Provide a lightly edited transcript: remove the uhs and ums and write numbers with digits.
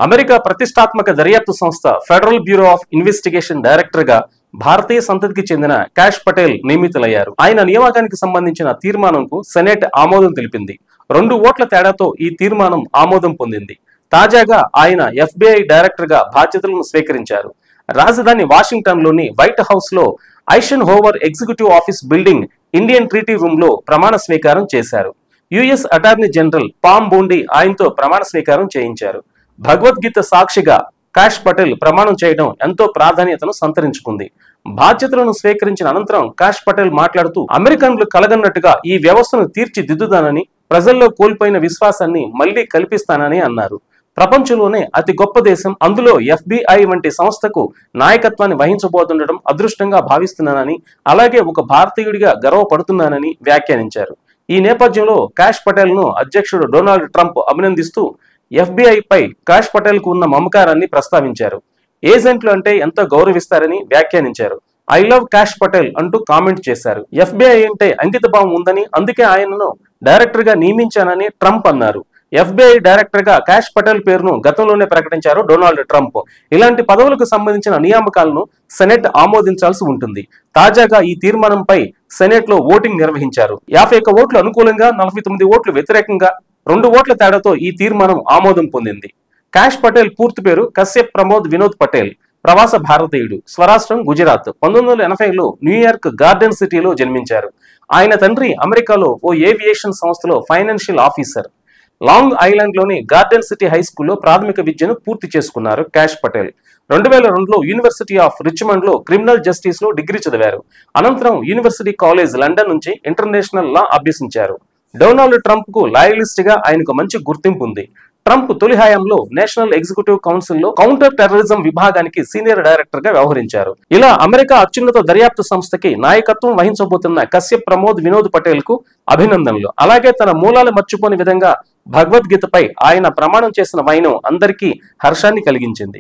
America ప్రతిష్టాత్మక దర్యాప్తు సంస్థ federal bureau of investigation director గా భారతీయ సంతతికి చెందిన కాష్ పటేల్ నియమితులయ్యారు. ఆయన నియామకానికి సంబంధించిన తీర్మానంకు సెనెట్ ఆమోదం తెలిపింది. 2 ఓట్ల తేడాతో ఈ తీర్మానం ఆమోదం పొందింది. తాజాగా ఆయన FBI డైరెక్టర్ గా బాధ్యతలను స్వీకరించారు. రాజధాని వాషింగ్టన్ లోని వైట్ హౌస్ లో Eisenhower Executive Office Building Indian Treaty Room లో ప్రమాణ స్వీకారం చేశారు. US attorney general Pam Bondi ఆయనతో ప్రమాణ స్వీకారం చేయించారు. భగవద్గీత సాక్షిగా కాష్ పటేల్ ప్రమాణం చేయడం ఎంతో ప్రాధాన్యతను సంతరించుకుంది. బాధ్యతలను స్వీకరించిన అనంతరం కాష్ పటేల్ మాట్లాడుతూ, అమెరికన్లు కలగన్నట్టుగా ఈ వ్యవస్థను తీర్చిదిద్దుతానని, ప్రజల్లో కోల్పోయిన విశ్వాసాన్ని మళ్లీ కల్పిస్తానని అన్నారు. ప్రపంచంలోనే అతి గొప్ప దేశం, అందులో FBI వంటి సంస్థకు నాయకత్వాన్ని వహించబోతుండడం అదృష్టంగా భావిస్తున్నానని, అలాగే ఒక భారతీయుడిగా గర్వపడుతున్నానని వ్యాఖ్యానించారు. ఈ నేపథ్యంలో కాష్ పటేల్ ను అధ్యక్షుడు డొనాల్డ్ ట్రంప్ అభినందిస్తూ FBI పై కాష్ పటేల్ కు ఉన్న మమకారాన్ని ప్రస్తావించారు. ఏజెంట్లు అంటే ఎంతో గౌరవిస్తారని వ్యాఖ్యానించారు. ఐ లవ్ కాష్ పటేల్ అంటూ కామెంట్ చేశారు. FBI అంటే అంకిత భావం ఉందని, అందుకే ఆయనను డైరెక్టర్ గా నియమించానని ట్రంప్ అన్నారు. FBI డైరెక్టర్ గా కాష్ పటేల్ పేరును గతంలోనే ప్రకటించారు డొనాల్డ్ ట్రంప్. ఇలాంటి పదవులకు సంబంధించిన నియామకాలను సెనెట్ ఆమోదించాల్సి ఉంటుంది. తాజాగా ఈ తీర్మానంపై సెనెట్ లో ఓటింగ్ నిర్వహించారు. 51 ఓట్లు అనుకూలంగా, 49 ఓట్లు వ్యతిరేకంగా, 2 ఓట్ల తేడాతో ఈ తీర్మానం ఆమోదం పొందింది. కాష్ పటేల్ పూర్తి పేరు కశ్యప్ ప్రమోద్ వినోద్ పటేల్. ప్రవాస భారతీయుడు. స్వరాష్ట్రం గుజరాత్. 1980లో న్యూయార్క్ గార్డెన్ సిటీలో జన్మించారు. ఆయన తండ్రి అమెరికాలో ఓ ఏవియేషన్ సంస్థలో ఫైనాన్షియల్ ఆఫీసర్. లాంగ్ ఐలాండ్ లోని గార్డెన్ సిటీ హై స్కూల్లో ప్రాథమిక విద్యను పూర్తి చేసుకున్నారు కాష్ పటేల్. 2002లో యూనివర్సిటీ ఆఫ్ రిచ్మండ్ లో క్రిమినల్ జస్టిస్ లో డిగ్రీ చదివారు. అనంతరం యూనివర్సిటీ కాలేజ్ లండన్ నుంచి ఇంటర్నేషనల్ లా అభ్యసించారు. డొనాల్డ్ ట్రంప్ కు లాయలిస్ట్ గా ఆయనకు మంచి గుర్తింపు ఉంది. ట్రంప్ తొలి హయాంలో నేషనల్ ఎగ్జిక్యూటివ్ కౌన్సిల్ లో కౌంటర్ టెర్రరిజం విభాగానికి సీనియర్ డైరెక్టర్ గా వ్యవహరించారు. ఇలా అమెరికా అత్యున్నత దర్యాప్తు సంస్థకి నాయకత్వం వహించబోతున్న కశ్యప్ ప్రమోద్ వినోద్ పటేల్ కు అభినందనలు. అలాగే తన మూలాలు మర్చిపోని విధంగా భగవద్గీతపై ఆయన ప్రమాణం చేసిన వైనం అందరికీ హర్షాన్ని కలిగించింది.